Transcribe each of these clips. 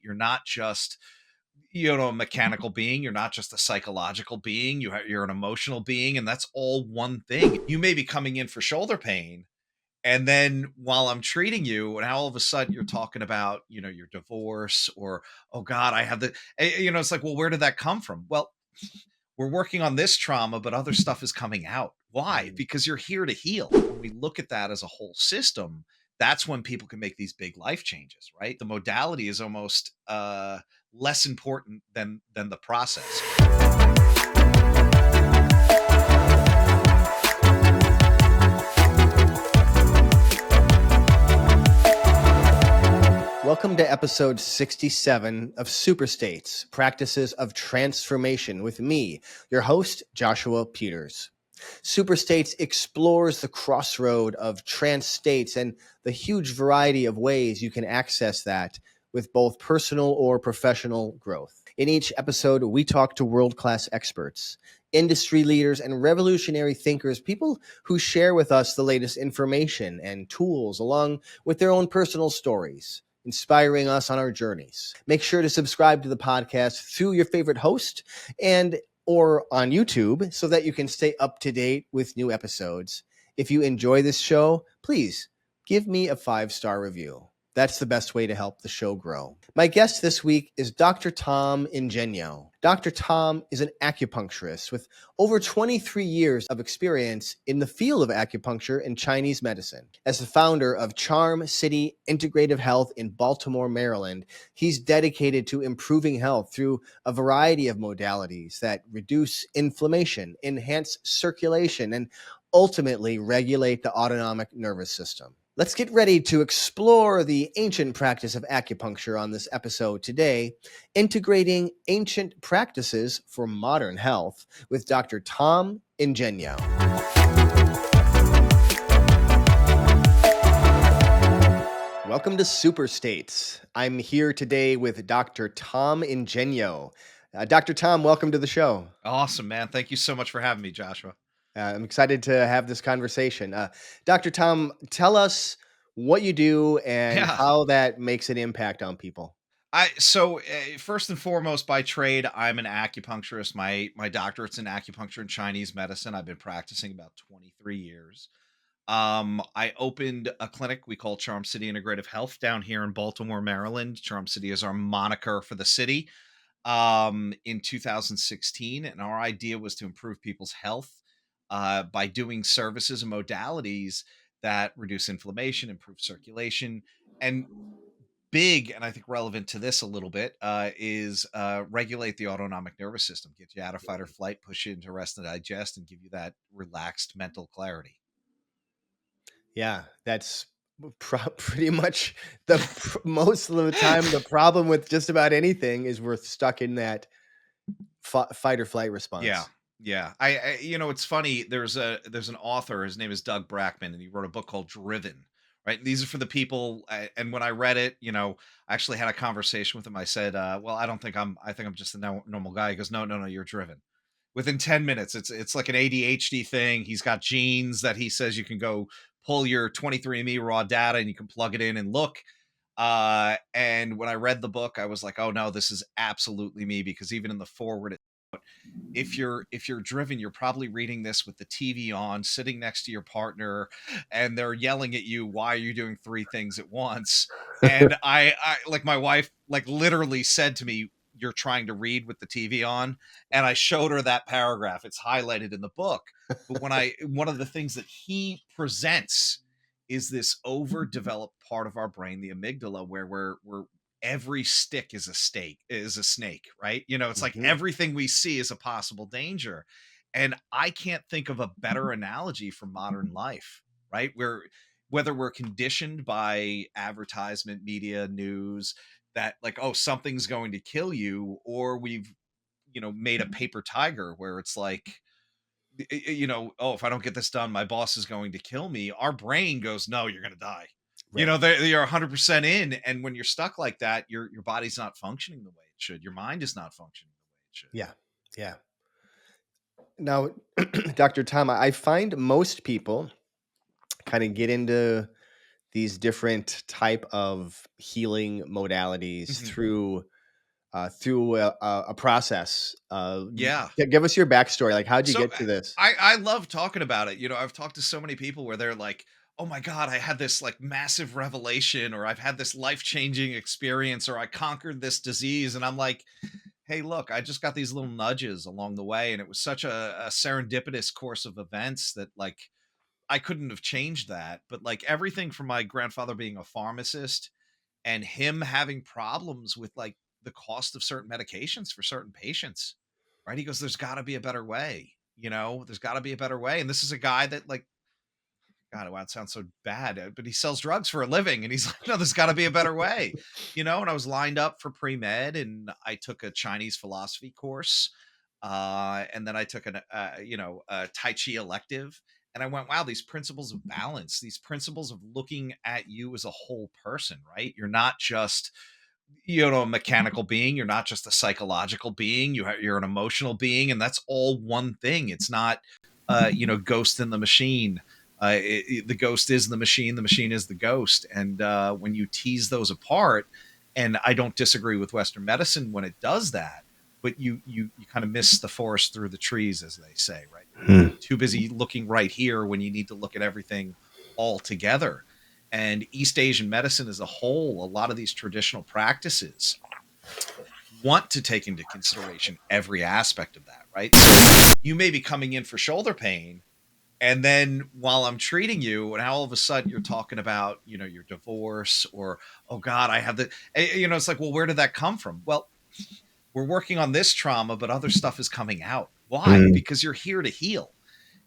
You're not just, a mechanical being. You're not just a psychological being. You're an emotional being, and that's all one thing. You may be coming in for shoulder pain, and then while I'm treating you, and all of a sudden you're talking about, your divorce, or, oh God, I have it's like, well, where did that come from? Well, we're working on this trauma, but other stuff is coming out. Why? Because you're here to heal. When we look at that as a whole system, that's when people can make these big life changes, right? The modality is almost less important than the process. Welcome to episode 67 of Super States, Practices of Transformation with me, your host, Joshua Peters. Super States explores the crossroad of trance states and the huge variety of ways you can access that with both personal or professional growth. In each episode, we talk to world-class experts, industry leaders, and revolutionary thinkers, people who share with us the latest information and tools along with their own personal stories, inspiring us on our journeys. Make sure to subscribe to the podcast through your favorite host or on YouTube so that you can stay up to date with new episodes. If you enjoy this show, please give me a 5-star review. That's the best way to help the show grow. My guest this week is Dr. Tom Ingegno. Dr. Tom is an acupuncturist with over 23 years of experience in the field of acupuncture and Chinese medicine. As the founder of Charm City Integrative Health in Baltimore, Maryland, he's dedicated to improving health through a variety of modalities that reduce inflammation, enhance circulation, and ultimately regulate the autonomic nervous system. Let's get ready to explore the ancient practice of acupuncture on this episode today, integrating ancient practices for modern health with Dr. Tom Ingegno. Welcome to Super States. I'm here today with Dr. Tom Ingegno. Dr. Tom, welcome to the show. Awesome, man. Thank you so much for having me, Joshua. I'm excited to have this conversation. Dr. Tom, tell us what you do and how that makes an impact on people. First and foremost, by trade, I'm an acupuncturist. My doctorate's in acupuncture and Chinese medicine. I've been practicing about 23 years. I opened a clinic we call Charm City Integrative Health down here in Baltimore, Maryland. Charm City is our moniker for the city. In 2016, and our idea was to improve people's health by doing services and modalities that reduce inflammation, improve circulation, and big, and I think relevant to this a little bit, is regulate the autonomic nervous system, get you out of fight or flight, push you into rest and digest, and give you that relaxed mental clarity. Yeah, that's pretty much most of the time the problem with just about anything is we're stuck in that fight or flight response. Yeah. It's funny. There's an author. His name is Doug Brackman, and he wrote a book called Driven. Right. These are for the people. And when I read it, I actually had a conversation with him. I said, well, I think I'm just a normal guy. He goes, no, you're driven. Within 10 minutes, it's like an ADHD thing. He's got genes that he says you can go pull your 23andMe raw data and you can plug it in and look. And when I read the book, I was like, oh no, this is absolutely me, because even in the forward, if you're driven, you're probably reading this with the TV on, sitting next to your partner, and they're yelling at you, why are you doing 3 things at once? And I like, my wife like literally said to me, you're trying to read with the TV on. And I showed her that paragraph. It's highlighted in the book. But one of the things that he presents is this overdeveloped part of our brain, the amygdala, where we're every stick is a snake, right? It's like everything we see is a possible danger. And I can't think of a better analogy for modern life, right? Whether we're conditioned by advertisement, media, news, that like, oh, something's going to kill you, or we've, made a paper tiger where it's like, oh, if I don't get this done, my boss is going to kill me. Our brain goes, no, you're going to die. Right. You're 100% in. And when you're stuck like that, your body's not functioning the way it should. Your mind is not functioning the way it should. Yeah. Now, Dr. Tom, I find most people kind of get into these different type of healing modalities Mhm. through a process. Yeah. Give us your backstory. Like, how'd you So get to this? I love talking about it. I've talked to so many people where they're like, "Oh my god, I had this like massive revelation, or I've had this life-changing experience, or I conquered this disease." And I'm like, "Hey, look, I just got these little nudges along the way, and it was such a serendipitous course of events that like I couldn't have changed that." But like everything from my grandfather being a pharmacist and him having problems with like the cost of certain medications for certain patients, right? He goes, "There's got to be a better way. There's got to be a better way." And this is a guy that like, God, wow, it sounds so bad, but he sells drugs for a living, and he's like, "No, there's got to be a better way." And I was lined up for pre med, and I took a Chinese philosophy course, and then I took a Tai Chi elective, and I went, "Wow, these principles of balance, these principles of looking at you as a whole person, right? You're not just a mechanical being. You're not just a psychological being. You're an emotional being, and that's all one thing. It's not, ghost in the machine. The ghost is the machine. The machine is the ghost. And when you tease those apart, and I don't disagree with Western medicine when it does that, but you kind of miss the forest through the trees, as they say, right? You're Hmm. too busy looking right here when you need to look at everything all together. And East Asian medicine as a whole, a lot of these traditional practices want to take into consideration every aspect of that, right? So you may be coming in for shoulder pain, and then while I'm treating you, and all of a sudden you're talking about, your divorce, or, oh God, I have it's like, well, where did that come from? Well, we're working on this trauma, but other stuff is coming out. Why? Hmm. Because you're here to heal.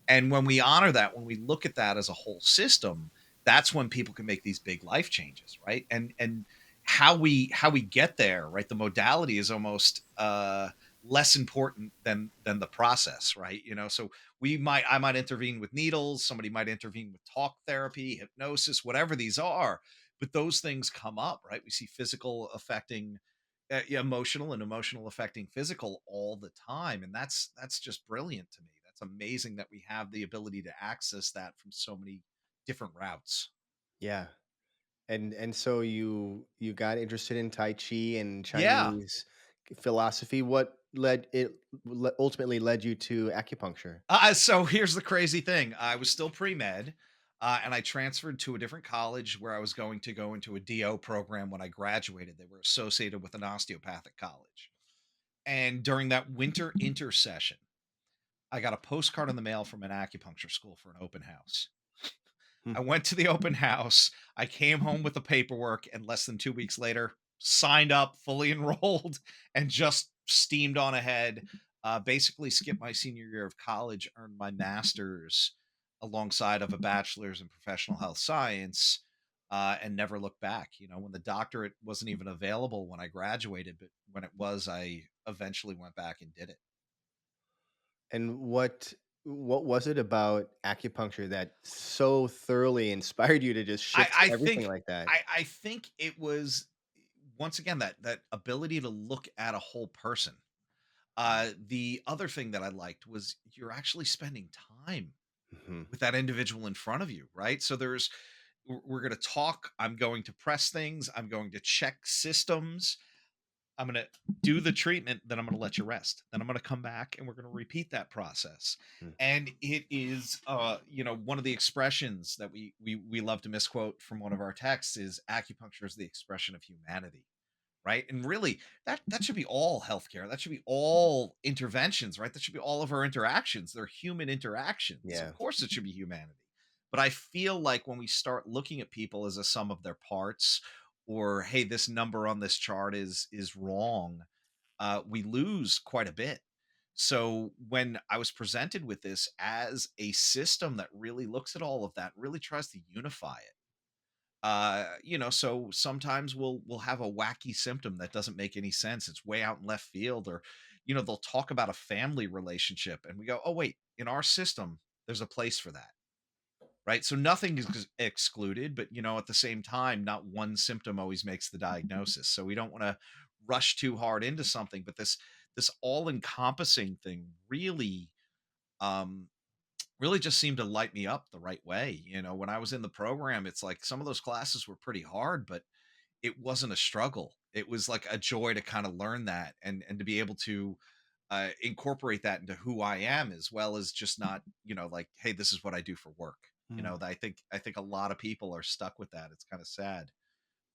And when we honor that, when we look at that as a whole system, that's when people can make these big life changes, right? And how we get there, right? The modality is almost less important than the process, right? So I might intervene with needles, somebody might intervene with talk therapy, hypnosis, whatever these are, but those things come up, right? We see physical affecting yeah, emotional, and emotional affecting physical all the time, and that's just brilliant to me. That's amazing that we have the ability to access that from so many different routes. Yeah. And so you got interested in Tai Chi and Yeah. Chinese philosophy. What ultimately led you to acupuncture? So here's the crazy thing: I was still pre med, and I transferred to a different college where I was going to go into a DO program when I graduated. They were associated with an osteopathic college, and during that winter intersession, I got a postcard in the mail from an acupuncture school for an open house. Hmm. I went to the open house. I came home with the paperwork, and less than 2 weeks later, signed up, fully enrolled, and just steamed on ahead. Basically skipped my senior year of college, earned my master's alongside of a bachelor's in professional health science, and never looked back. When the doctorate wasn't even available when I graduated, but when it was, I eventually went back and did it. And what was it about acupuncture that so thoroughly inspired you to just I shift I everything think like that? I think it was, once again, that ability to look at a whole person. The other thing that I liked was you're actually spending time Mhm. with that individual in front of you, right? So we're going to talk. I'm going to press things. I'm going to check systems. I'm going to do the treatment, then I'm going to let you rest. Then I'm going to come back and we're going to repeat that process. Mm. And it is one of the expressions that we love to misquote from one of our texts is acupuncture is the expression of humanity, right? And really that should be all healthcare. That should be all interventions, right? That should be all of our interactions. They're human interactions. Of Yeah. course it should be humanity. But I feel like when we start looking at people as a sum of their parts, or hey, this number on this chart is wrong, we lose quite a bit. So when I was presented with this as a system that really looks at all of that, really tries to unify it, so sometimes we'll have a wacky symptom that doesn't make any sense. It's way out in left field, or they'll talk about a family relationship and we go, oh wait, in our system there's a place for that, right? So nothing is excluded, but at the same time, not one symptom always makes the diagnosis. So we don't want to rush too hard into something, but this all encompassing thing really um really just seemed to light me up the right way. When I was in the program, it's like some of those classes were pretty hard, but it wasn't a struggle. It was like a joy to kind of learn that and to be able to incorporate that into who I am, as well as just not, like, hey, this is what I do for work. Mm, I think a lot of people are stuck with that. It's kind of sad.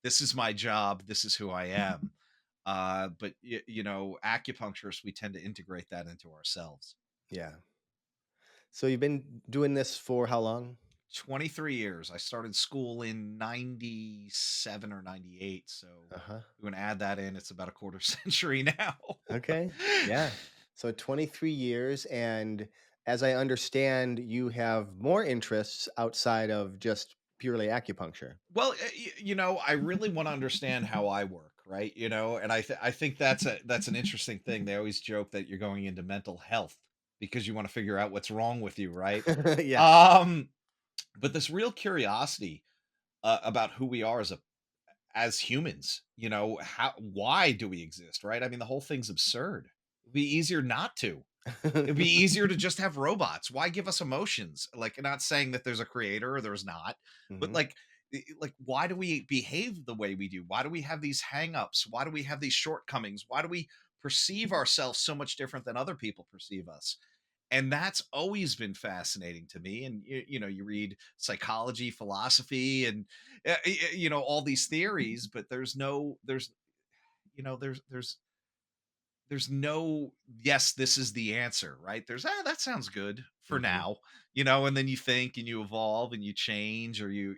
This is my job. This is who I am. But acupuncturists, we tend to integrate that into ourselves. yeah. So you've been doing this for how long? 23 years. I started school in 97 or 98. So Uh-huh. you want to add that in, it's about a quarter century now. Okay. Yeah. So 23 years. And as I understand, you have more interests outside of just purely acupuncture. Well, I really want to understand how I work, right? And I think that's an interesting thing. They always joke that you're going into mental health because you want to figure out what's wrong with you, right? Yeah. Um, but this real curiosity about who we are as humans, how why do we exist, right? I mean, the whole thing's absurd. It'd be easier not to. It'd be easier to just have robots. Why give us emotions? Like, not saying that there's a creator or there's not, but Hmm. like, why do we behave the way we do? Why do we have these hangups? Why do we have these shortcomings? Why do we perceive ourselves so much different than other people perceive us? And that's always been fascinating to me. And you read psychology, philosophy, and all these theories, but there's no, yes, this is the answer, right? There's, that sounds good for Hmm. now, and then you think and you evolve and you change, or you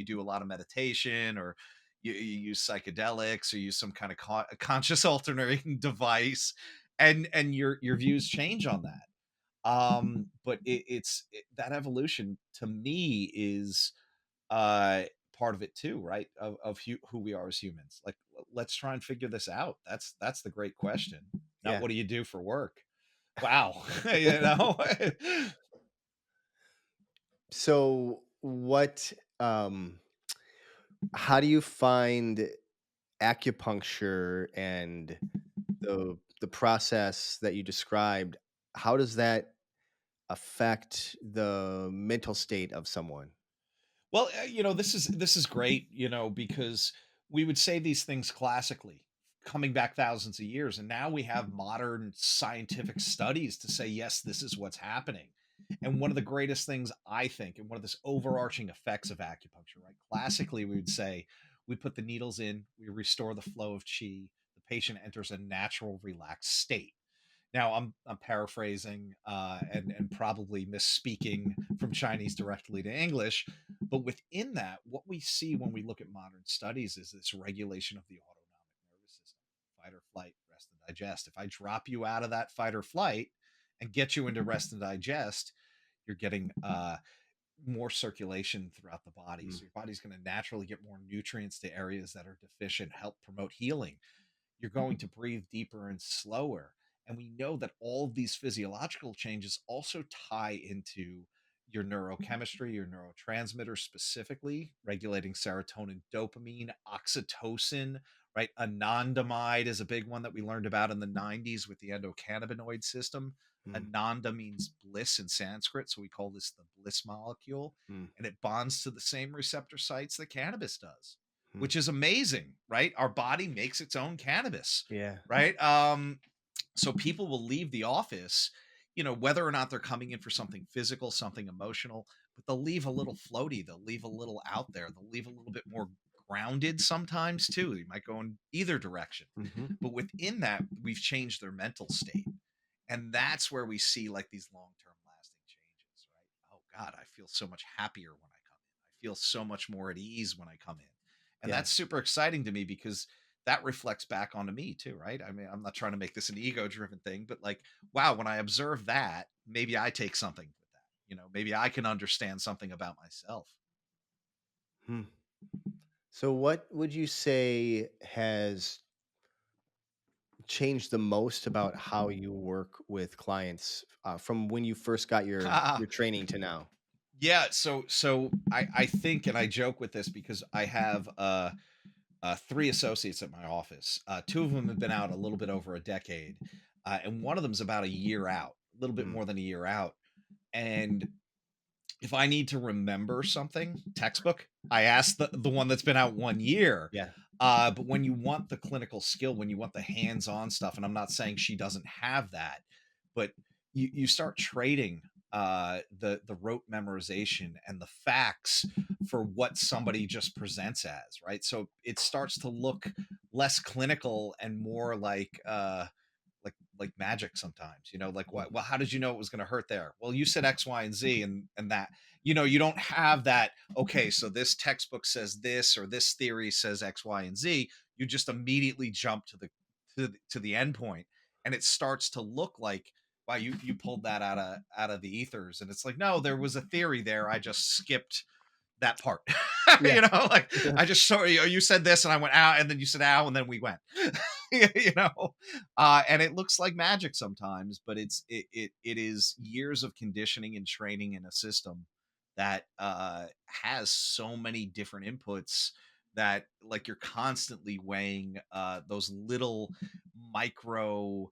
do a lot of meditation, or you use psychedelics, or use some kind of conscious alternating device, and your views change on that. But that evolution to me is uh part of it too, right? Of who we are as humans. Like, let's try and figure this out. That's the great question. Not Yeah. what do you do for work. Wow. you know So how do you find acupuncture and the process that you described, how does that affect the mental state of someone? Well, this is great, because we would say these things classically, coming back thousands of years, and now we have modern scientific studies to say, yes, this is what's happening. And one of the greatest things, I think, and one of this overarching effects of acupuncture, right? Classically, we would say we put the needles in, we restore the flow of chi, the patient enters a natural, relaxed state. Now I'm paraphrasing and probably misspeaking from Chinese directly to English, but within that, what we see when we look at modern studies is this regulation of the autonomic nervous system: fight or flight, rest and digest. If I drop you out of that fight or flight and get you into rest and digest, you're getting more circulation throughout the body. Mm, So your body's going to naturally get more nutrients to areas that are deficient, help promote healing. You're going to breathe deeper and slower. And we know that all of these physiological changes also tie into your neurochemistry, your neurotransmitters, specifically regulating serotonin, dopamine, oxytocin, right? Anandamide is a big one that we learned about in the 90s with the endocannabinoid system. mm, Ananda means bliss in Sanskrit. So we call this the bliss molecule, mm, and it bonds to the same receptor sites that cannabis does, mm. which is amazing, right? Our body makes its own cannabis, Yeah. right? So people will leave the office, whether or not they're coming in for something physical, something emotional, but they'll leave a little floaty, they'll leave a little out there, they'll leave a little bit more grounded sometimes too. You might go in either direction. Hmm. But within that, we've changed their mental state. And that's where we see like these long-term lasting changes, right? Oh God, I feel so much happier when I come in. I feel so much more at ease when I come in. And Yeah. that's super exciting to me because that reflects back onto me too, right? I mean, I'm not trying to make this an ego-driven thing, but like, wow, when I observe that, maybe I take something with that. Maybe I can understand something about myself. Hmm. So, what would you say has changed the most about how you work with clients from when you first got your training to now? Yeah, so I think, and I joke with this because I have three associates at my office. Two of them have been out a little bit over a decade, and one of them's about a year out, a little bit Mm, more than a year out. And if I need to remember something, textbook, I ask the one that's been out 1 year. Yeah. But when you want the clinical skill, when you want the hands-on stuff, and I'm not saying she doesn't have that, but you start trading the rote memorization and the facts for what somebody just presents as, right? So it starts to look less clinical and more like magic sometimes, like what, well, how did you know it was going to hurt there? Well, you said X, Y, and Z, and that, you don't have that. Okay, so this textbook says this, or this theory says X, Y, and Z. You just immediately jump to the end point, and it starts to look like, wow, you pulled that out of the ethers, and it's like, no, there was a theory there, I just skipped that part. Yeah. Like, I just saw you said this and I went out, and then you said ow, and then we went. you know and it looks like magic sometimes, but it is years of conditioning and training in a system that has so many different inputs, that like you're constantly weighing those little micro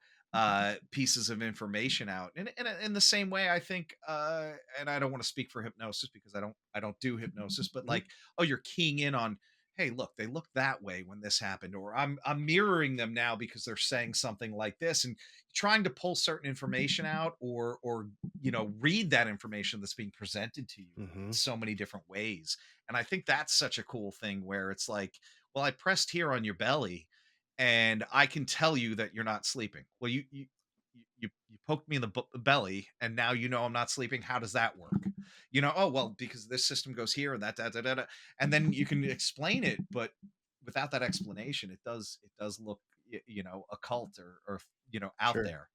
pieces of information out, in the same way, I think, and I don't want to speak for hypnosis because I don't do hypnosis, but Mhm. like, oh, you're keying in on, hey, look, they look that way when this happened, or I'm mirroring them now because they're saying something like this, and trying to pull certain information out, or read that information that's being presented to you in Mhm. so many different ways. And I think that's such a cool thing, where it's like, well, I pressed here on your belly, and I can tell you that you're not sleeping. Well, you poked me in the belly, and now I'm not sleeping. How does that work? Oh, well, because this system goes here, and that da, da, da, da. And then you can explain it, but without that explanation, it does look occult, or out Sure. there.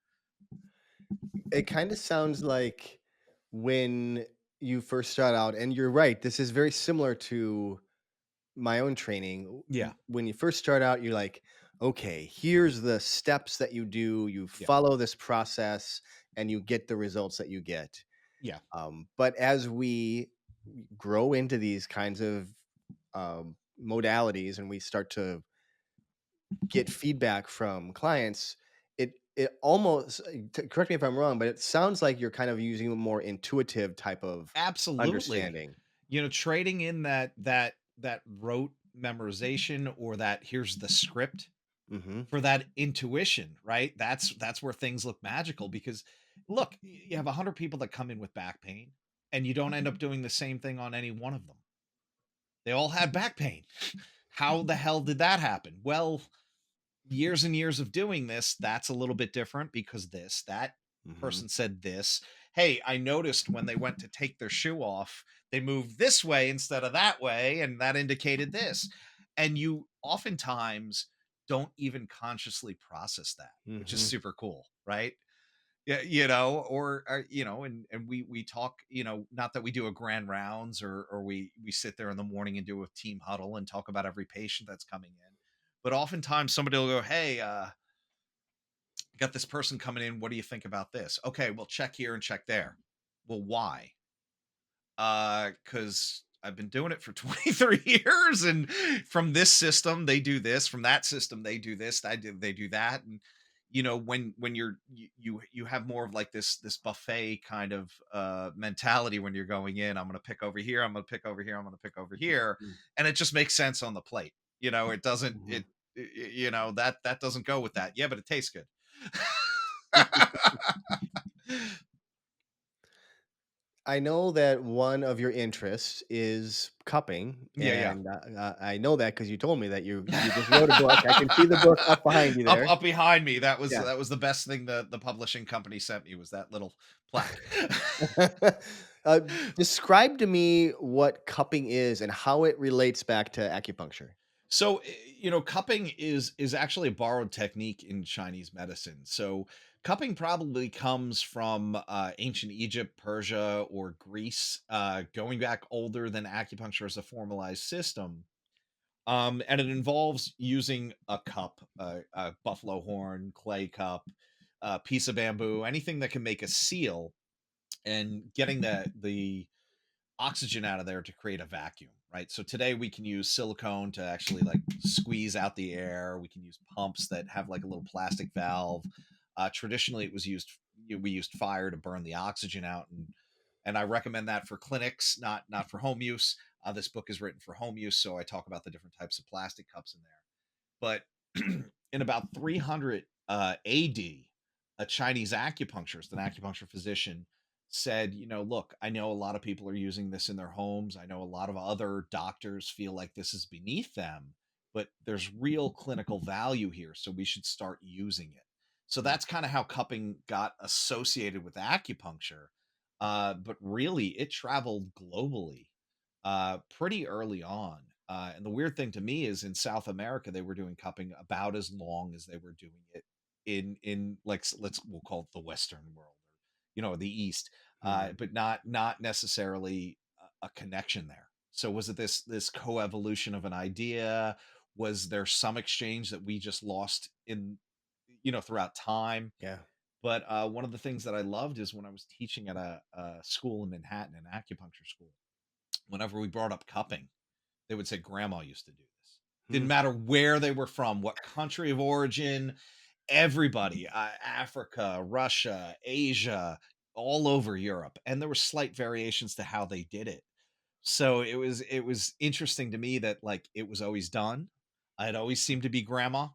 It kind of sounds like when you first start out, and you're right, this is very similar to my own training. Yeah, When you first start out, you're like, okay, here's the steps that you do, you yeah, follow this process, and you get the results that you get. yeah. But as we grow into these kinds of modalities and we start to get feedback from clients, it almost correct me if I'm wrong, but it sounds like you're kind of using a more intuitive type of Absolutely. understanding. Trading in that rote memorization, or that here's the script, Hmm. for that intuition, right? That's where things look magical, because look, you have 100 people that come in with back pain, and you don't end up doing the same thing on any one of them. They all had back pain. How the hell did that happen? Well, years and years of doing this, that's a little bit different, because that Hmm. person said this. Hey, I noticed when they went to take their shoe off, they moved this way instead of that way, and that indicated this. And you oftentimes don't even consciously process that, which is Hmm. super cool, right? Yeah, and we talk, not that we do a grand rounds, or we sit there in the morning and do a team huddle and talk about every patient that's coming in. But oftentimes somebody will go, "Hey, got this person coming in. What do you think about this?" Okay, well, check here and check there. Well, why? Because I've been doing it for 23 years, and from this system they do this, from that system they do this, they do that. And when you have more of like this buffet kind of mentality, when you're going in, I'm going to pick over here, I'm going to pick over here, I'm going to pick over here, and it just makes sense on the plate. It doesn't Hmm. that doesn't go with that. Yeah, but it tastes good. I know that one of your interests is cupping, Yeah, and I know that because you told me that you just wrote a book. I can see the book yeah. up behind you Up there. up behind me, that was Yeah. that was the best thing the publishing company sent me, was that little plaque. uh, Describe to me what cupping is and how it relates back to acupuncture. So, cupping is actually a borrowed technique in Chinese medicine. So, cupping probably comes from ancient Egypt, Persia, or Greece, going back older than acupuncture as a formalized system. And it involves using a cup, a buffalo horn, clay cup, a piece of bamboo, anything that can make a seal, and getting the oxygen out of there to create a vacuum, right? So today we can use silicone to actually like squeeze out the air. We can use pumps that have like a little plastic valve. Traditionally, it was used. We used fire to burn the oxygen out, and and I recommend that for clinics, not for home use. This book is written for home use, so I talk about the different types of plastic cups in there. But in about 300 AD, a Chinese acupuncturist, an acupuncture physician, said, look, I know a lot of people are using this in their homes. I know a lot of other doctors feel like this is beneath them, but there's real clinical value here. So we should start using it. So Mm. that's kind of how cupping got associated with acupuncture. But really, it traveled globally pretty early on. And the weird thing to me is in South America, they were doing cupping about as long as they were doing it in like we'll call it the Western world, or the East, Mm. but not necessarily a connection there. So was it this coevolution of an idea? Was there some exchange that we just lost in throughout time? Yeah. But one of the things that I loved is when I was teaching at a school in Manhattan, an acupuncture school. Whenever we brought up cupping, they would say grandma used to do this. Didn't Mm. matter where they were from, what country of origin, everybody, Africa, Russia, Asia, all over Europe. And there were slight variations to how they did it. So it was interesting to me that like it was always done. It always seemed to be grandma.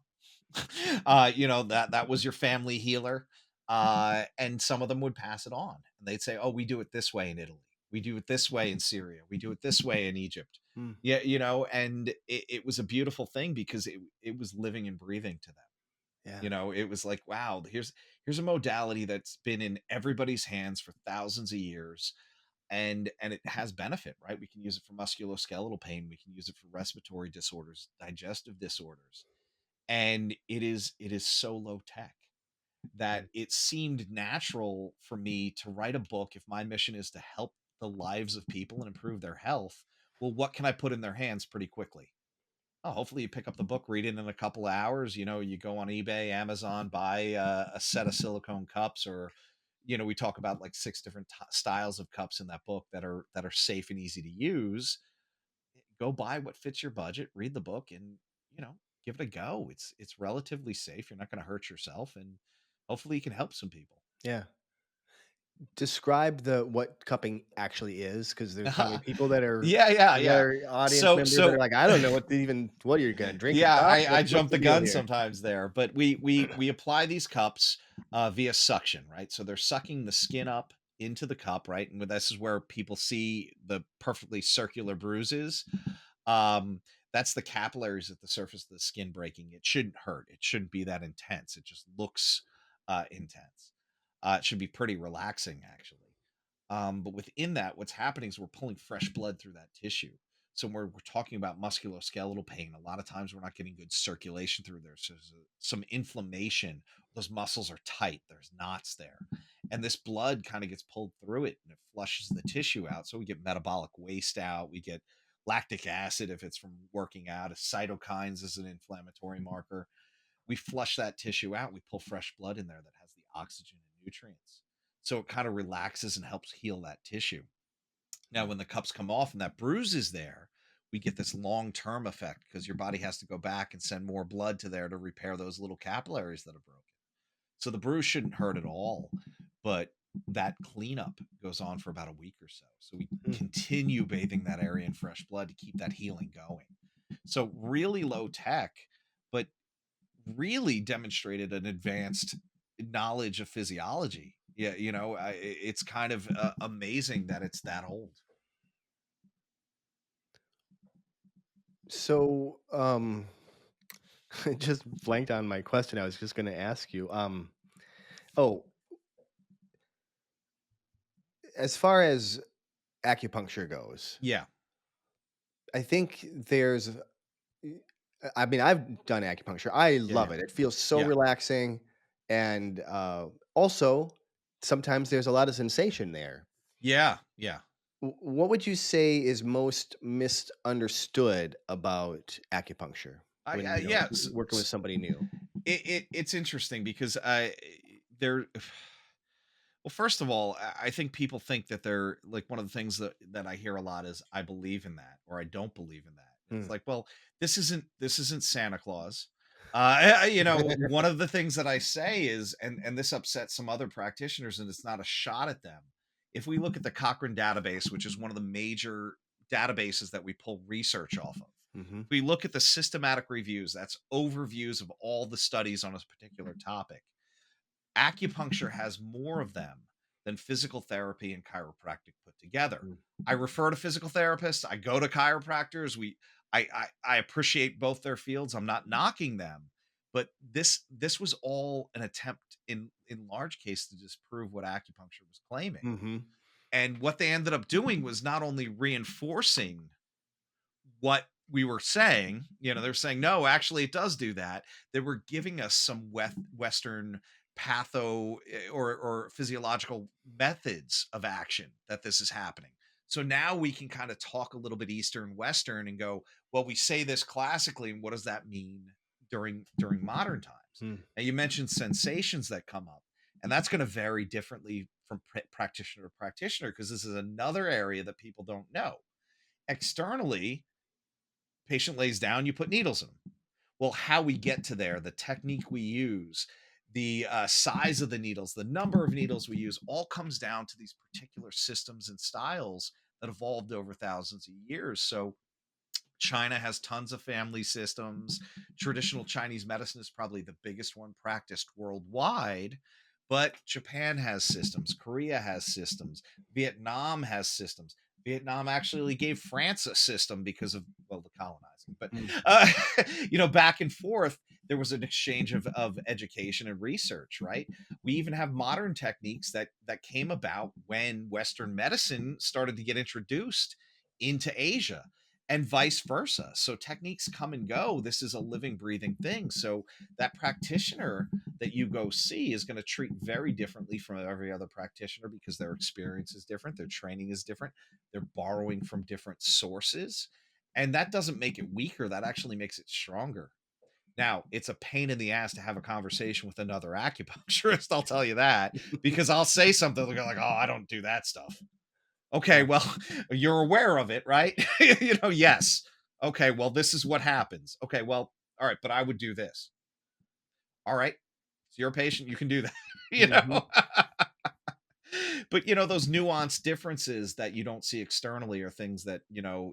That was your family healer. And some of them would pass it on and they'd say, oh, we do it this way in Italy. We do it this way in Syria. We do it this way in Egypt. Mm. Yeah, and it was a beautiful thing because it was living and breathing to them. Yeah. It was like, wow, here's a modality that's been in everybody's hands for thousands of years, and it has benefit, right? We can use it for musculoskeletal pain, we can use it for respiratory disorders, digestive disorders, and it is so low tech that Mm. it seemed natural for me to write a book. If my mission is to help the lives of people and improve their health, well, what can I put in their hands pretty quickly? Oh, hopefully you pick up the book, read it in a couple of hours. You go on eBay, Amazon, buy a set of silicone cups, or we talk about like six different styles of cups in that book that are safe and easy to use. Go buy what fits your budget, read the book, and give it a go. It's relatively safe. You're not going to hurt yourself, and hopefully you can help some people. Yeah. Describe the what cupping actually is, because there's probably people that are Yeah, yeah, that yeah. are audience So members that are so like, I don't know what you're gonna drink a yeah, cup? I What's jump the the deal gun here? sometimes there, but we apply these cups via suction, right? So they're sucking the skin up into the cup, right? And this is where people see the perfectly circular bruises. Um, that's the capillaries at the surface of the skin breaking. It shouldn't hurt. It shouldn't be that intense. It just looks intense. It should be pretty relaxing, actually. But within that, what's happening is we're pulling fresh blood through that tissue. So when we're talking about musculoskeletal pain, a lot of times we're not getting good circulation through there. So there's some inflammation. Those muscles are tight. There's knots there. And this blood kind of gets pulled through it and it flushes the tissue out. So we get metabolic waste out. We get lactic acid if it's from working out. Cytokines is an inflammatory marker. We flush that tissue out. We pull fresh blood in there that has the oxygen and nutrients. So it kind of relaxes and helps heal that tissue. Now, when the cups come off and that bruise is there, we get this long term effect because your body has to go back and send more blood to there to repair those little capillaries that are broken. So the bruise shouldn't hurt at all, but that cleanup goes on for about a week or so. So we Mm. continue bathing that area in fresh blood to keep that healing going. So really low tech, but really demonstrated an advanced knowledge of physiology. Yeah, it's kind of amazing that it's that old. So, I just blanked on my question I was just gonna ask you. Oh, as far as acupuncture goes, Yeah, I think there's I mean, I've done acupuncture. I yeah, love yeah, it. It feels so yeah, relaxing, and, also, sometimes there's a lot of sensation there. yeah, yeah. What would you say is most misunderstood about acupuncture when, Yeah. working with somebody new? It's interesting because there. Well, first of all, I think people think that they're like one of the things that I hear a lot is I believe in that or I don't believe in that. And it's Mm. like, well, this isn't Santa Claus. One of the things that I say is, and this upsets some other practitioners, and it's not a shot at them, If we look at the Cochrane database, which is one of the major databases that we pull research off of, Hmm. we look at the systematic reviews, that's overviews of all the studies on a particular topic. Acupuncture has more of them than physical therapy and chiropractic put together. I refer to physical therapists, I go to chiropractors. I appreciate both their fields. I'm not knocking them, but this was all an attempt in large case to disprove what acupuncture was claiming. Hmm. And what they ended up doing was not only reinforcing what we were saying, they're saying, no, actually, it does do that. They were giving us some Western patho or physiological methods of action that this is happening. So now we can kind of talk a little bit Eastern Western and go, well, we say this classically, and what does that mean during modern times? Mm. Now you mentioned sensations that come up, and that's going to vary differently from practitioner to practitioner because this is another area that people don't know. Externally, patient lays down, you put needles in them. Well, how we get to there, the technique we use, the size of the needles, the number of needles we use, all comes down to these particular systems and styles that evolved over thousands of years. So China has tons of family systems. Traditional Chinese medicine is probably the biggest one practiced worldwide, but Japan has systems, Korea has systems, Vietnam has systems. Vietnam actually gave France a system because of, well, the colonizing, but Mm. uh, back and forth, there was an exchange of education and research, right? We even have modern techniques that came about when Western medicine started to get introduced into Asia and vice versa. So techniques come and go. This is a living, breathing thing. So that practitioner that you go see is going to treat very differently from every other practitioner because their experience is different, their training is different, they're borrowing from different sources. And that doesn't make it weaker, that actually makes it stronger. Now, it's a pain in the ass to have a conversation with another acupuncturist, I'll tell you that, because I'll say something, they'll go like, "Oh, I don't do that stuff." Okay, Yeah. well, you're aware of it, right? Yes. Okay, well, this is what happens. Okay, well, all right, but I would do this. All right. So you're a patient, you can do that, you Hmm. know. But those nuanced differences that you don't see externally are things that,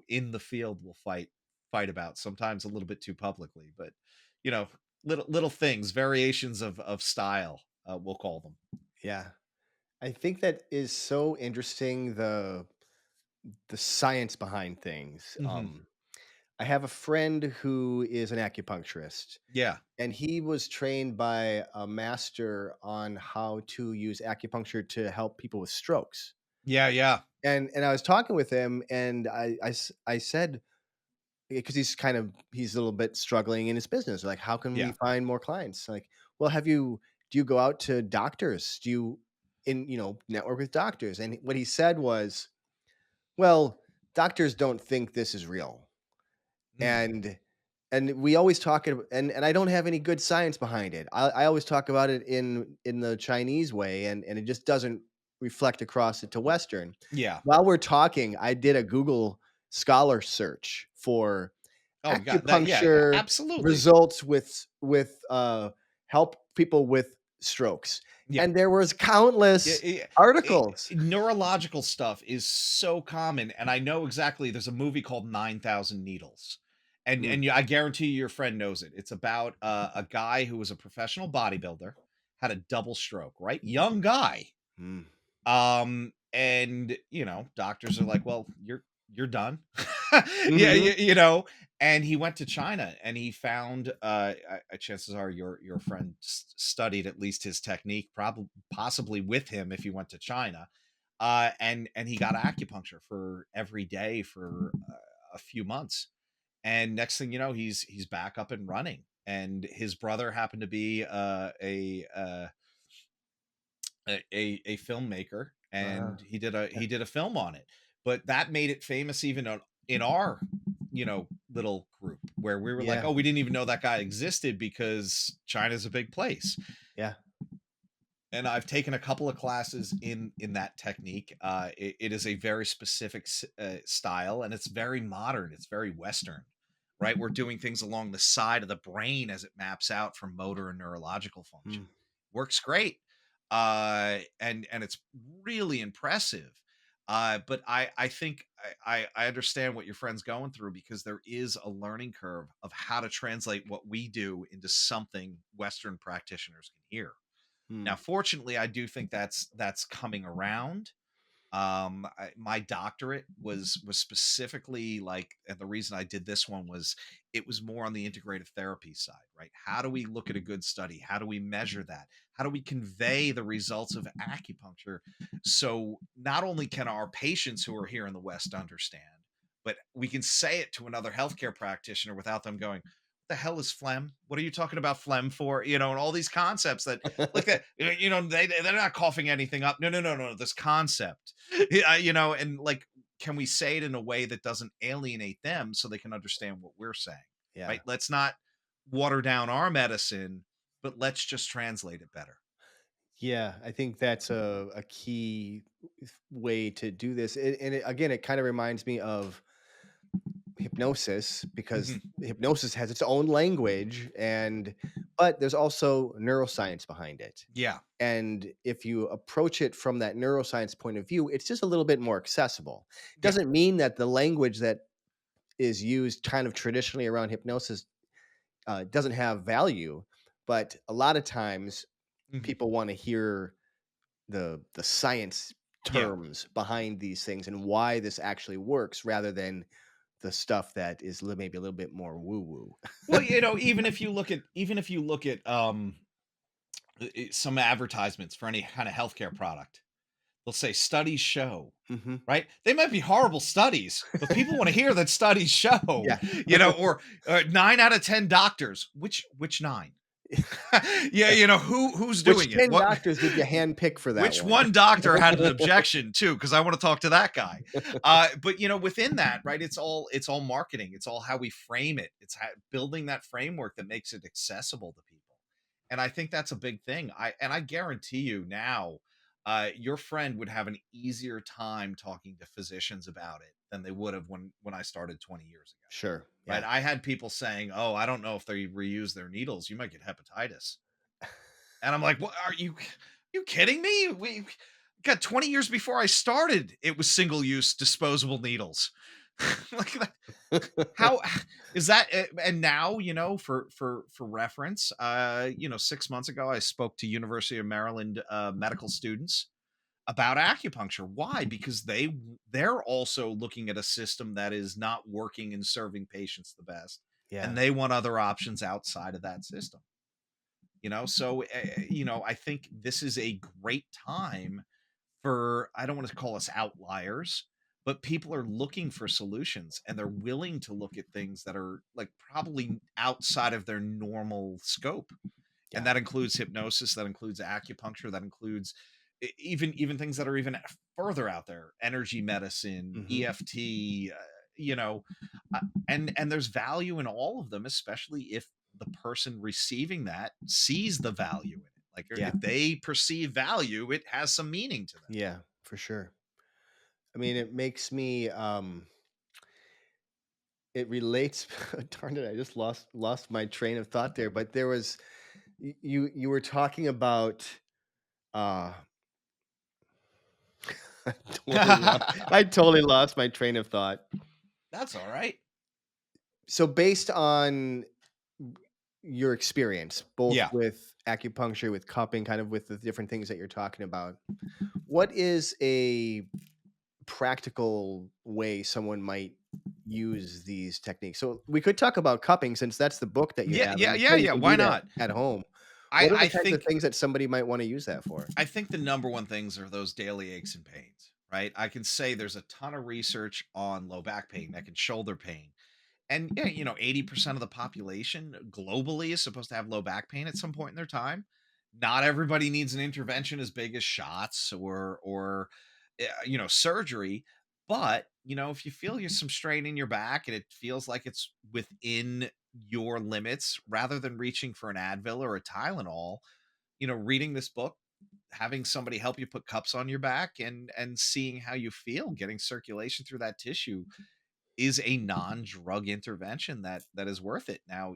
in the field will fight about, sometimes a little bit too publicly, but you know, little things, variations of style, we'll call them. Yeah. I think that is so interesting, the science behind things. Hmm. I have a friend who is an acupuncturist, Yeah. and he was trained by a master on how to use acupuncture to help people with strokes. Yeah, yeah. And I was talking with him, and I said, because he's a little bit struggling in his business. Like, how can we Yeah. find more clients? Like, well, do you go out to doctors? Do you network with doctors? And what he said was, well, doctors don't think this is real. Mm. And we always and I don't have any good science behind it. I always talk about it in the Chinese way, and it just doesn't reflect across it to Western. Yeah. While we're talking, I did a Google scholar search for Oh, God, that, yeah, acupuncture absolutely. results with help people with strokes, Yeah. and there was countless articles. Neurological stuff is so common, and I know exactly. There's a movie called 9,000 Needles, Mm, I guarantee you your friend knows it. It's about a guy who was a professional bodybuilder, had a double stroke, right? Young guy. mm, And doctors are like, "Well, you're done." Yeah, mhm, and he went to China and he found chances are your friend studied at least his technique, probably possibly with him if he went to China. And he got acupuncture for every day for a few months. And next thing you know, he's back up and running. And his brother happened to be a filmmaker, uh, and he did a film on it. But that made it famous even in our little group, where we were like, yeah, oh, we didn't even know that guy existed because China's a big place. yeah, And I've taken a couple of classes in that technique. It is a very specific style, and it's very modern, it's very Western, right? We're doing things along the side of the brain as it maps out from motor and neurological function. mm, Works great. and it's really impressive. But I think I understand what your friend's going through, because there is a learning curve of how to translate what we do into something Western practitioners can hear. Hmm. Now, fortunately, I do think that's coming around. My doctorate was specifically like, and the reason I did this one was, it was more on the integrative therapy side, right? How do we look at a good study? How do we measure that? How do we convey the results of acupuncture, so not only can our patients who are here in the West understand, but we can say it to another healthcare practitioner without them going, "What the hell is phlegm? What are you talking about phlegm for?" And all these concepts that, like that, they're not coughing anything up. No, no, no, no. This concept, and like, can we say it in a way that doesn't alienate them, so they can understand what we're saying, Yeah. right? Let's not water down our medicine, but let's just translate it better. Yeah, I think that's a key way to do this. Again, it kind of reminds me of hypnosis, because Mhm. hypnosis has its own language, but there's also neuroscience behind it. Yeah, And if you approach it from that neuroscience point of view, it's just a little bit more accessible. yeah, Doesn't mean that the language that is used kind of traditionally around hypnosis doesn't have value, but a lot of times mhm, people want to hear the science yeah. terms behind these things and why this actually works, rather than the stuff that is maybe a little bit more woo woo. Well, even if you look at some advertisements for any kind of healthcare product, they'll say studies show, Hmm. right? They might be horrible studies, but people want to hear that studies show, Yeah. or 9 out of 10 doctors. Which 9? Yeah, who's Which doing it? 10 What doctors did you handpick for that which one? one doctor had an objection too? Because I want to talk to that guy. But within that, right? It's all marketing. It's all how we frame it. It's building that framework that makes it accessible to people. And I think that's a big thing. I guarantee you now, your friend would have an easier time talking to physicians about it than they would have when I started 20 years ago. Sure. Right? Yeah. I had people saying, "Oh, I don't know if they reuse their needles. You might get hepatitis." And I'm like, "What, are you kidding me? We got 20 years before I started, it was single use disposable needles." Like that, how is that? And now, for reference, 6 months ago, I spoke to University of Maryland medical students about acupuncture. Why? Because they're also looking at a system that is not working and serving patients the best, and Yeah. they want other options outside of that system. So I think this is a great time for, I don't want to call us outliers, but people are looking for solutions, and they're willing to look at things that are like probably outside of their normal scope. And Yeah. that includes hypnosis, that includes acupuncture, that includes even things that are even further out there, energy medicine, Hmm. EFT, you know and there's value in all of them, especially if the person receiving that sees the value in it. Like, Yeah. if they perceive value, it has some meaning to them. Yeah. For sure. I mean, it makes me it relates. Darn it, I just lost my train of thought there. But there was you were talking about uh I totally lost my train of thought. That's all right. So based on your experience, both Yeah. with acupuncture, with cupping, kind of with the different things that you're talking about, what is a practical way someone might use these techniques? So we could talk about cupping, since that's the book that you Yeah, have, yeah, and you yeah, say you yeah. can Why do that not? at home. I What are the I kinds of think things that somebody might want to use that for? I think the number one things are those daily aches and pains, right? I can say there's a ton of research on low back pain, neck and shoulder pain. And yeah, 80% of the population globally is supposed to have low back pain at some point in their time. Not everybody needs an intervention as big as shots or surgery, but if you feel you some strain in your back and it feels like it's within your limits, rather than reaching for an Advil or a Tylenol, reading this book, having somebody help you put cups on your back, and seeing how you feel, getting circulation through that tissue, is a non-drug intervention that is worth it. Now,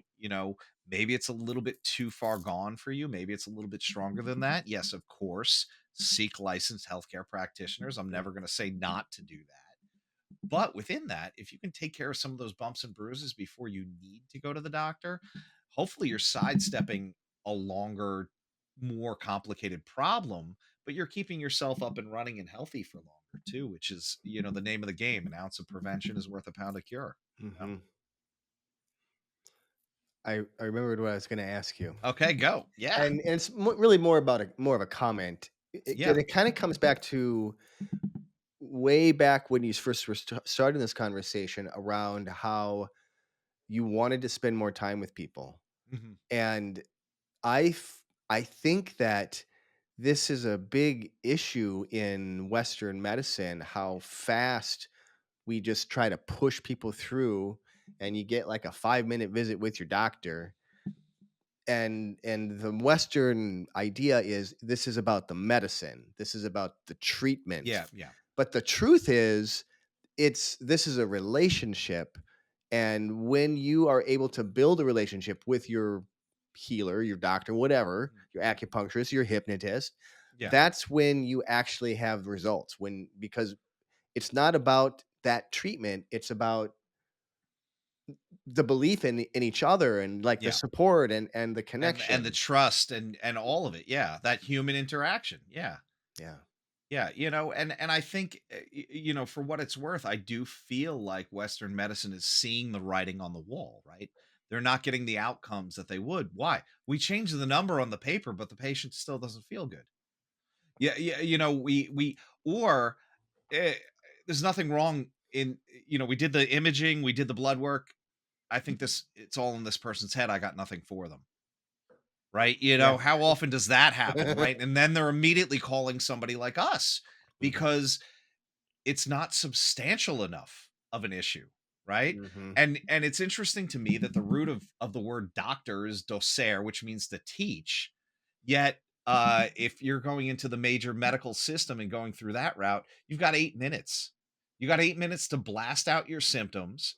maybe it's a little bit too far gone for you. Maybe it's a little bit stronger than that. Yes, of course, seek licensed healthcare practitioners. I'm Mm. never going to say not to do that. But within that, if you can take care of some of those bumps and bruises before you need to go to the doctor, hopefully you're sidestepping a longer, more complicated problem, but you're keeping yourself up and running and healthy for longer too, which is, the name of the game. An ounce of prevention is worth a pound of cure. Mhm. I remembered what I was gonna ask you, Okay, go. Yeah. and it's really more about more of a comment. Yeah. It kinda comes back to way back when you first were starting this conversation around how you wanted to spend more time with people, Mhm. and I think that this is a big issue in Western medicine, how fast we just try to push people through, and you get like a 5-minute visit with your doctor. And the Western idea is this is about the medicine. This is about the treatment. Yeah. Yeah. But the truth is this is a relationship, and when you are able to build a relationship with your healer, your doctor, whatever, Mhm. your acupuncturist, your hypnotist, Yeah. that's when you actually have results, when because it's not about that treatment, it's about the belief in each other, and like the Yeah. support and the And the connection. trust and all of it. Yeah. That human interaction. Yeah. Yeah. Yeah, and I think for what it's worth, I do feel like Western medicine is seeing the writing on the wall, right? They're not getting the outcomes that they would. Why? We changed the number on the paper, but the patient still doesn't feel good. Yeah, yeah, we or eh, there's nothing wrong in we did the imaging, we did the blood work. I think it's all in this person's head. I got nothing for them. Right? Yeah. How often does that happen, right? And then they're immediately calling somebody like us Mhm, because it's not substantial enough of an issue, right? mhm, And it's interesting to me that the root of the word doctor is docere, which means to teach. Yet, if you're going into the major medical system and going through that route, you've got 8 minutes. You got 8 minutes to blast out your symptoms.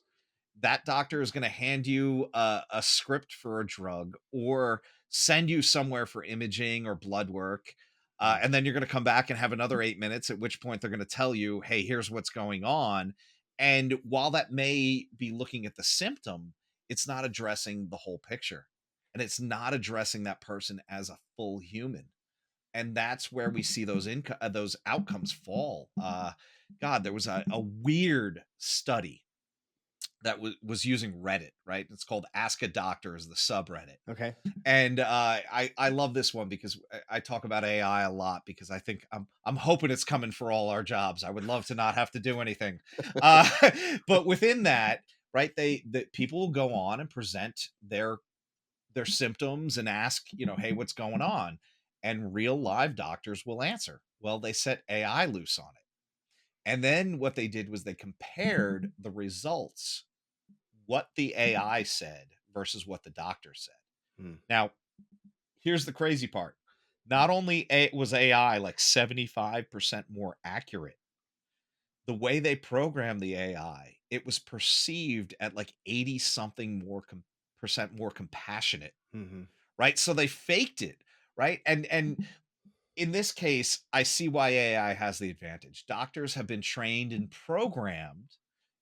That doctor is going to hand you a script for a drug or send you somewhere for imaging or blood work. mm, And then you're going to come back and have another 8 minutes, at which point they're going to tell you, hey, here's what's going on. And while that may be looking at the symptom, it's not addressing the whole picture. And it's not addressing that person as a full human. And that's where we see those outcomes fall. God, there was a weird study that was using Reddit, right? It's called Ask a Doctor is the subreddit. okay. And I love this one because I talk about AI a lot because I think I'm hoping it's coming for all our jobs. I would love to not have to do anything. Uh, but within that, right, the people will go on and present their symptoms and ask, hey, what's going on? And real live doctors will answer. Well, they set AI loose on it. And then what they did was they compared the results, what the AI said versus what the doctor said. Mm, Now, here's the crazy part. Not only was AI like 75% more accurate, the way they programmed the AI, it was perceived at like 80 something more percent more compassionate, mhm, right? So they faked it, right? And in this case, I see why AI has the advantage. Doctors have been trained and programmed,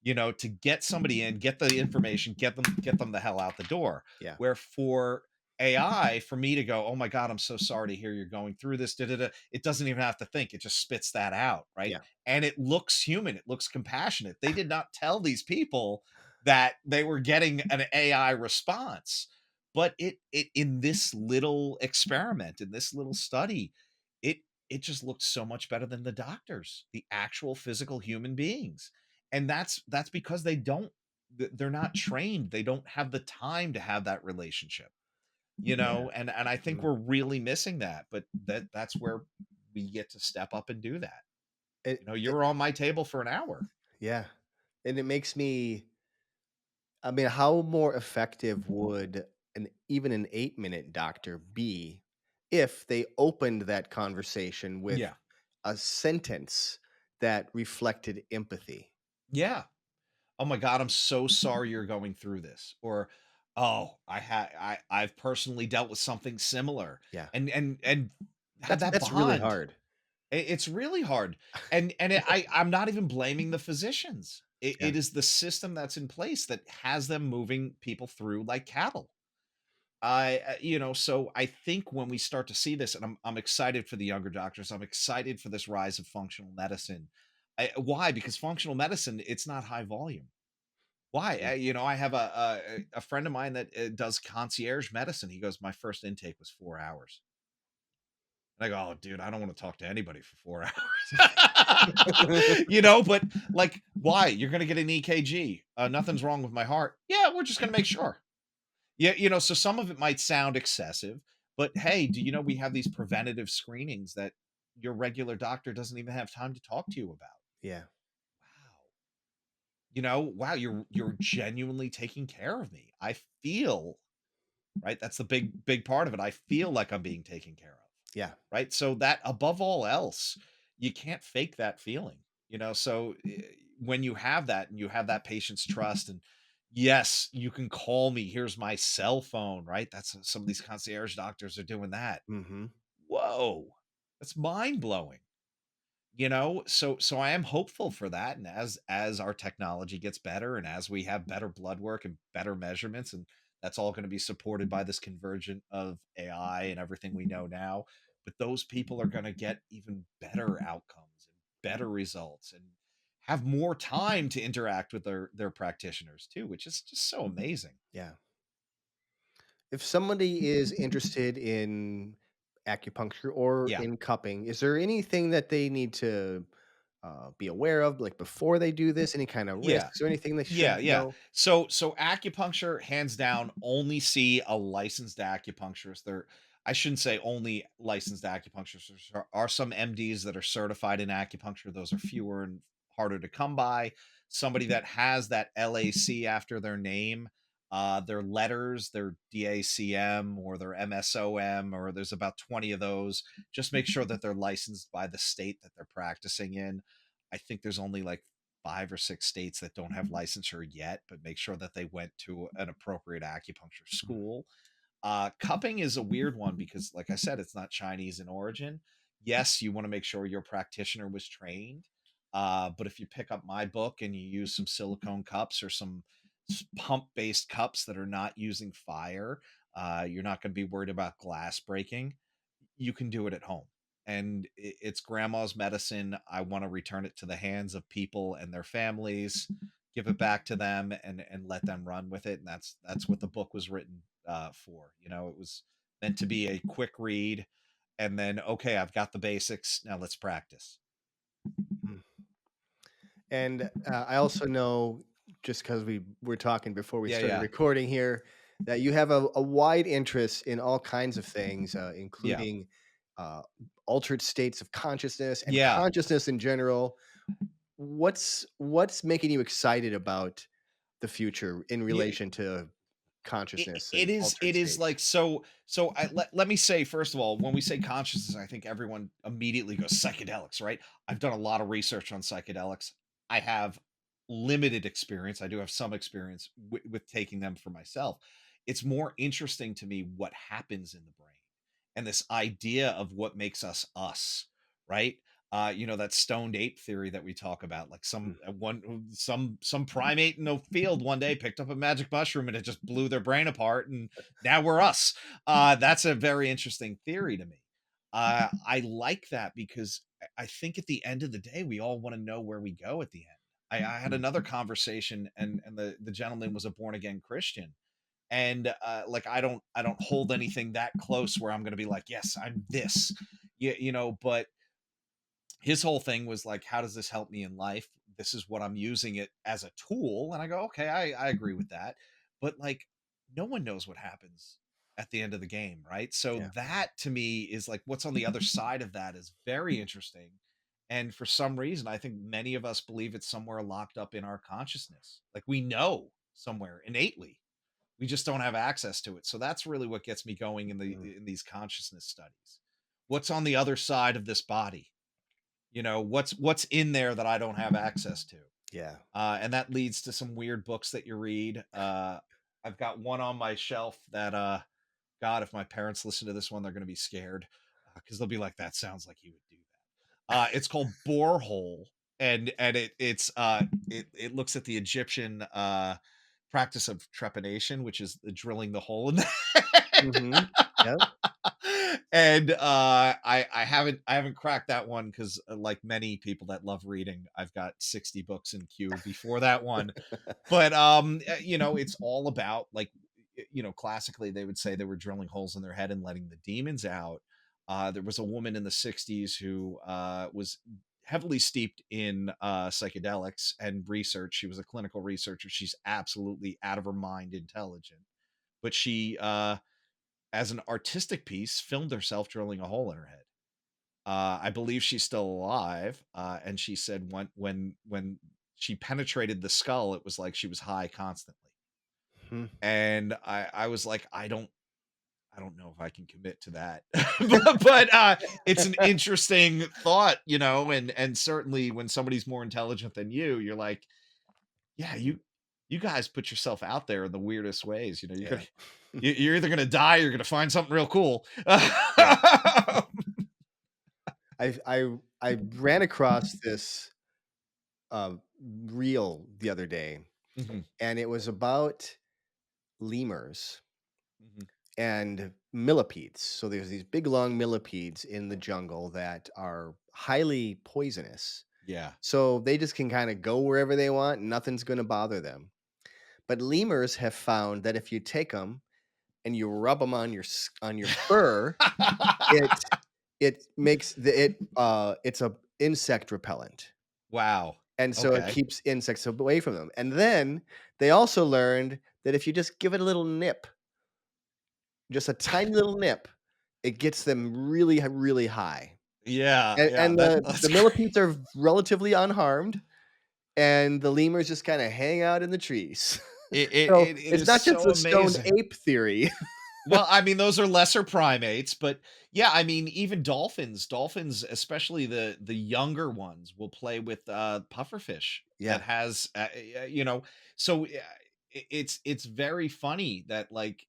to get somebody in, get the information, get them the hell out the door. yeah, Where for AI, for me to go, oh my God, I'm so sorry to hear you're going through this. Da, da, da," it doesn't even have to think; it just spits that out, right? yeah, And it looks human. It looks compassionate. They did not tell these people that they were getting an AI response, but it in this little experiment, in this little study, it it just looked so much better than the doctors, the actual physical human beings. And that's because they're not trained. They don't have the time to have that relationship, yeah, and I think mhm. we're really missing that, but that's where we get to step up and do that. It You're on my table for an hour. yeah, and it makes me I mean, how more effective would an 8-minute doctor be if they opened that conversation with Yeah. a sentence that reflected empathy? Yeah. "Oh my god, I'm so sorry you're going through this," or, "Oh, I've personally dealt with something similar," Yeah. and have that That's really bond. hard. It's really hard, and I'm not even blaming the physicians. Yeah. It is the system that's in place that has them moving people through like cattle. So I think when we start to see this, and I'm excited for the younger doctors. I'm excited for this rise of functional medicine. Why? Because functional medicine, it's not high volume. Why? Mm. I have a friend of mine that does concierge medicine. He goes, my first intake was 4 hours. And I go, "Oh, dude, I don't want to talk to anybody for 4 hours." But like, why? You're gonna get an EKG. Nothing's wrong with my heart. Yeah, we're just gonna make sure. Yeah, so some of it might sound excessive, but hey, do you know we have these preventative screenings that your regular doctor doesn't even have time to talk to you about? Yeah. Wow. Wow, you're genuinely taking care of me. I feel, right? That's the big part of it. I feel like I'm being taken care of, Yeah. right? So that above all else, you can't fake that feeling, so when you have that and you have that patient's trust, and yes, you can call me, here's my cell phone, right? That's some of these concierge doctors are doing that. Mhm. Whoa, that's mind blowing. So I am hopeful for that, and as our technology gets better and as we have better blood work and better measurements, and that's all going to be supported by this convergent of AI and everything we know now, but those people are going to get even better outcomes and better results and have more time to interact with their practitioners too, which is just so amazing. Yeah. If somebody is interested in acupuncture or Yeah. in cupping, is there anything that they need to be aware of, like before they do this? Any kind of Yeah. risks or anything they should Yeah. know? So acupuncture, hands down, only see a licensed acupuncturist. I shouldn't say only licensed acupuncturists. There are some MDs that are certified in acupuncture. Those are fewer and harder to come by. Somebody that has that LAC after their name, their letters, their DACM or their MSOM, or there's about 20 of those. Just make sure that they're licensed by the state that they're practicing in. I think there's only like 5 or 6 states that don't have licensure yet, but make sure that they went to an appropriate acupuncture Mm. school. Cupping is a weird one because, like I said, it's not Chinese in origin. Yes, you want to make sure your practitioner was trained. But if you pick up my book and you use some silicone cups or some pump based cups that are not using fire, you're not going to be worried about glass breaking. You can do it at home. And it's grandma's medicine. I want to return it to the hands of people and their families, give it back to them, and let them run with it. And that's what the book was written for. It was meant to be a quick read, and then okay, I've got the basics. Now let's practice. Mm. And I also know, just because we were talking before we Yeah, started yeah, recording here, that you have a wide interest in all kinds of things, yeah, including uh, altered states of consciousness and yeah. consciousness in general. What's making you excited about the future in relation to It consciousness it and is altered it is states? like let me say, first of all, when we say consciousness, I think everyone immediately goes psychedelics, right? I've done a lot of research on psychedelics. I have limited experience. I do have some experience with taking them for myself. It's more interesting to me what happens in the brain and this idea of what makes us, right? That stoned ape theory that we talk about, like Mm. some primate in a field one day picked up a magic mushroom and it just blew their brain apart, and now we're us. That's a very interesting theory to me. I like that because I think at the end of the day, we all want to know where we go at the end. I had Mm. another conversation, and the gentleman was a born again Christian, and like I don't hold anything that close where I'm going to be like, yes, I'm this, but his whole thing was like, how does this help me in life? This is what I'm using it as a tool. And I go, okay, I agree with that. But like, no one knows what happens at the end of the game, right? So Yeah. that to me is like what's on the other side of that is very interesting. And for some reason, I think many of us believe it's somewhere locked up in our consciousness. Like we know somewhere innately. We just don't have access to it. So that's really what gets me going Mm. in these consciousness studies. What's on the other side of this body? What's in there that I don't have access to? Yeah. And that leads to some weird books that you read. I've got one on my shelf that, God, if my parents listen to this one, they're going to be scared because they'll be like, "That sounds like you would do that." It's called Borehole, and it looks at the Egyptian practice of trepanation, which is the drilling the hole in the head. Mhm. Yep. And I haven't cracked that one because like many people that love reading, I've got 60 books in queue before that one. But it's all about like classically they would say they were drilling holes in their head and letting the demons out. There was a woman in the 60s who was heavily steeped in psychedelics and research. She was a clinical researcher. She's absolutely out of her mind intelligent, but she as an artistic piece, filmed herself drilling a hole in her head. I believe she's still alive, and she said when she penetrated the skull, it was like she was high constantly. Hmm. And I was like, I don't know if I can commit to that, but it's an interesting thought, and certainly when somebody's more intelligent than you, you're like, yeah, you guys put yourself out there in the weirdest ways. You're gonna Yeah. you're either gonna die or you're gonna find something real cool. Yeah. I ran across this uh, reel the other day, Mhm, and it was about lemurs mhm. and millipedes. So there's these big long millipedes in the jungle that are highly poisonous. Yeah. So they just can kind of go wherever they want, and nothing's going to bother them. But lemurs have found that if you take them and you rub them on on your fur, it it makes it's a insect repellent. Wow. And so it Okay. keeps insects away from them. And then they also learned that if you just give it a little nip, just a tiny little nip, it gets them really high. Yeah, And yeah, and that the that's great. millipedes are relatively unharmed, and the lemurs just kinda hang out in the trees. It it So, it it it's is not just so a stoned amazing. ape theory. Well, I mean, those are lesser primates, but yeah, I mean, even dolphins, especially the younger ones, will play with pufferfish that Yeah, has, so it's very funny that like,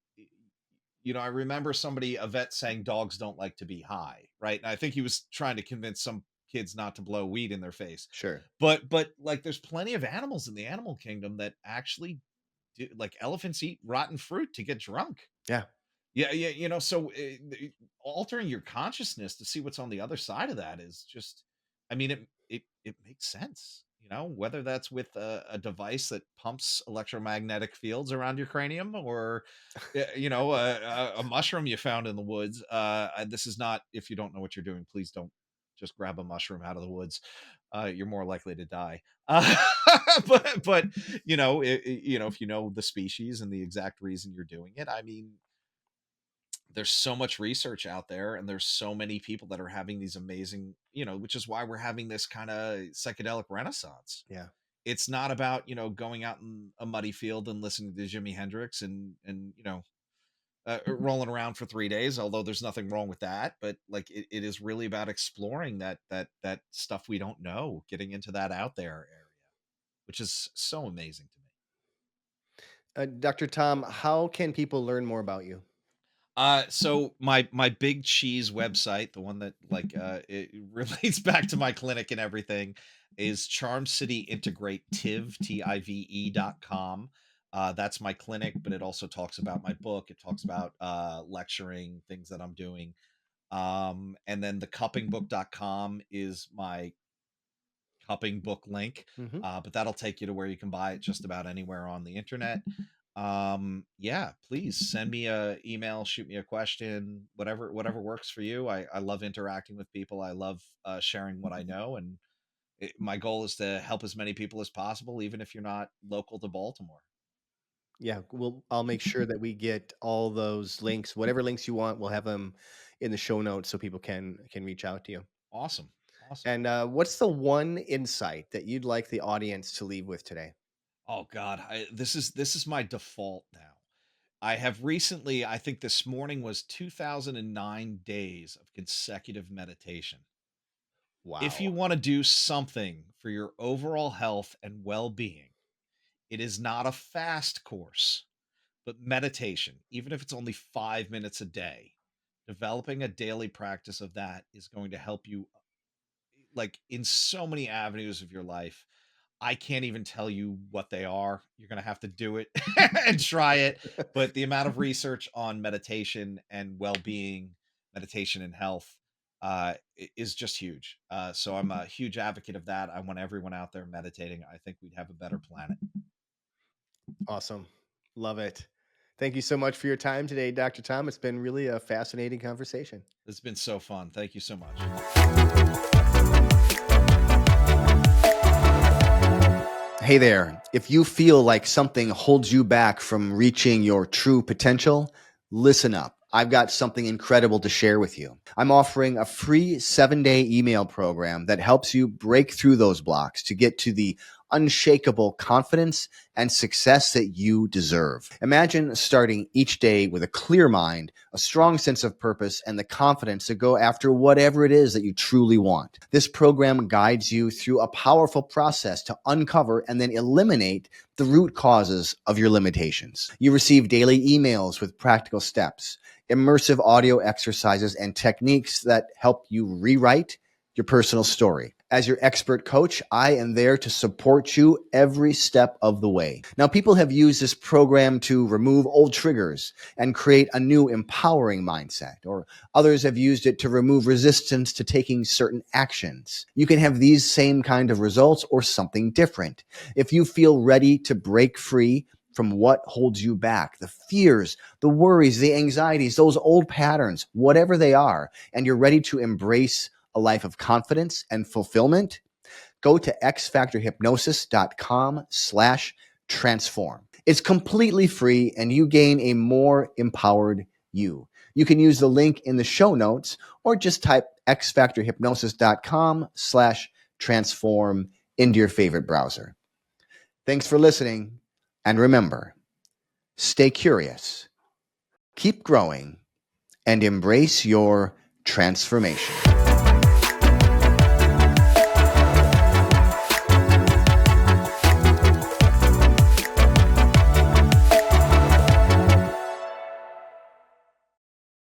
I remember a vet saying dogs don't like to be high, right? And I think he was trying to convince some kids not to blow weed in their face. sure. But like, there's plenty of animals in the animal kingdom that actually do, like elephants eat rotten fruit to get drunk. Yeah, Yeah, yeah, so, altering your consciousness to see what's on the other side of that is just, I mean, it makes sense, whether that's with a device that pumps electromagnetic fields around your cranium or, a mushroom you found in the woods. This is not, if you don't know what you're doing, please don't just grab a mushroom out of the woods. You're more likely to die. Uh, but, if you know the species and the exact reason you're doing it, I mean, there's so much research out there and there's so many people that are having these amazing, which is why we're having this kind of psychedelic renaissance. yeah. It's not about, going out in a muddy field and listening to Jimi Hendrix and rolling around for 3 days, although there's nothing wrong with that, but like it is really about exploring that stuff we don't know, getting into that out there area, which is so amazing to me. Dr. Tom, how can people learn more about you? So my Big Cheese website, the one that like it relates back to my clinic and everything, is Charm City Integrative TIVE.com. That's my clinic, but it also talks about my book. It talks about lecturing, things that I'm doing. And then the cuppingbook.com is my cupping book link. Mhm. But that'll take you to where you can buy it just about anywhere on the internet. Yeah, please send me a email, shoot me a question, whatever works for you. I love interacting with people. I love sharing what I know, and my goal is to help as many people as possible, even if you're not local to Baltimore. Yeah, I'll make sure that we get all those links, whatever links you want, we'll have them in the show notes so people can reach out to you. Awesome. Awesome. And what's the one insight that you'd like the audience to leave with today? Oh God, this is my default now. I have recently, I think this morning was 2009 days of consecutive meditation. If you Wow. want to do something for your overall health and well being, it is not a fast course, but meditation, even if it's only 5 minutes a day, developing a daily practice of that is going to help you like in so many avenues of your life. I can't even tell you what they are. You're going to have to do it and try it. But the amount of research on meditation and well being, meditation and health is just huge. So I'm a huge advocate of that. I want everyone out there meditating. I think we'd have a better planet. Awesome. Love it. Thank you so much for your time today, Dr. Tom. It's been really a fascinating conversation. It's been so fun. Thank you so much. Hey there. If you feel like something holds you back from reaching your true potential, listen up. I've got something incredible to share with you. I'm offering a free 7-day email program that helps you break through those blocks to get to the unshakable confidence and success that you deserve. Imagine starting each day with a clear mind, a strong sense of purpose, and the confidence to go after whatever it is that you truly want. This program guides you through a powerful process to uncover and then eliminate the root causes of your limitations. You receive daily emails with practical steps, immersive audio exercises, and techniques that help you rewrite your personal story. As your expert coach, I am there to support you every step of the way. Now, people have used this program to remove old triggers and create a new empowering mindset, or others have used it to remove resistance to taking certain actions. You can have these same kind of results or something different. If you feel ready to break free from what holds you back, the fears, the worries, the anxieties, those old patterns, whatever they are, and you're ready to embrace a life of confidence and fulfillment, go to xfactorhypnosis.com/transform. It's completely free and you gain a more empowered you. You can use the link in the show notes or just type xfactorhypnosis.com/transform into your favorite browser. Thanks for listening. And remember, stay curious, keep growing, and embrace your transformation.